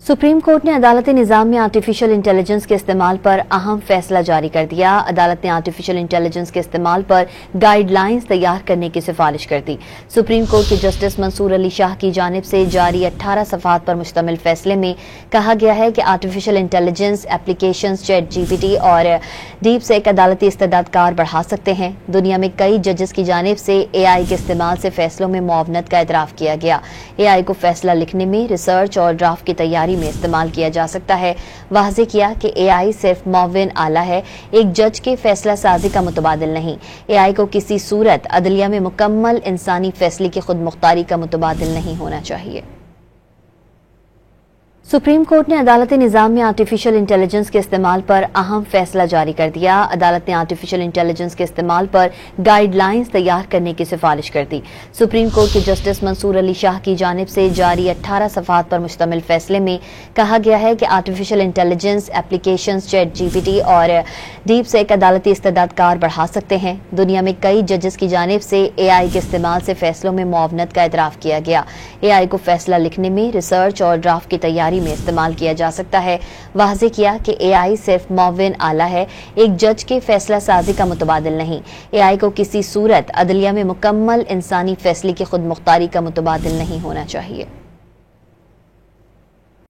Supreme court ने अदालती निज़ाम में आर्टिफिशियल इंटेलिजेंस के इस्तेमाल पर अहम फैसला जारी कर दिया। अदालत ने आर्टिफिशियल इंटेलिजेंस के इस्तेमाल पर गाइडलाइंस तैयार करने की सिफारिश कर दी। सुप्रीम कोर्ट के जस्टिस मंसूर अली शाह की जानिब से जारी 18 सफ़हात पर मुश्तमिल फैसले में कहा गया है कि आर्टिफिशियल इंटेलिजेंस एप्लीकेशंस ChatGPT और डीप सेक अदालती इस्तेदाद कार बढ़ा सकते हैं। दुनिया में कई जजेस की जानिब से AI के इस्तेमाल से फैसलों में मुआवनत का एतराफ़ किया गया। AI को फैसला लिखने में, रिसर्च और ड्राफ्ट की तैयारी में इस्तेमाल किया जा सकता है। वाज़ेह किया कि AI सिर्फ मुआविन आला है, एक जज के फैसला साजी का मुतबादिल नहीं। AI को किसी सूरत अदलिया में मुकम्मल इंसानी फैसले की खुद मुख्तारी का मुतबादिल नहीं होना चाहिए। सुप्रीम कोर्ट ने अदालती निज़ाम में आर्टिफिशियल इंटेलिजेंस के इस्तेमाल पर अहम फैसला जारी कर दिया। अदालत ने आर्टिफिशियल इंटेलिजेंस के इस्तेमाल पर गाइडलाइंस तैयार करने की सिफारिश कर दी। सुप्रीम कोर्ट के जस्टिस मंसूर अली शाह की जानिब से जारी 18 सफ़हात पर मुश्तमिल फैसले में कहा गया है कि आर्टिफिशियल इंटेलिजेंस एप्लीकेशंस ChatGPT और डीप सेक अदालती इस्तेदाद कार बढ़ा सकते हैं। दुनिया में कई जजेस की जानिब से AI के इस्तेमाल से फैसलों में मुआवनत का एतराफ़ किया गया। AI को फैसला लिखने में, रिसर्च और ड्राफ्ट की तैयारी में इस्तेमाल किया जा सकता है। वाज़ेह किया कि AI सिर्फ मुआविन आला है, एक जज के फैसला साजी का मुतबादिल नहीं। AI को किसी सूरत अदलिया में मुकम्मल इंसानी फैसले की खुद मुख्तारी का मुतबादिल नहीं होना चाहिए।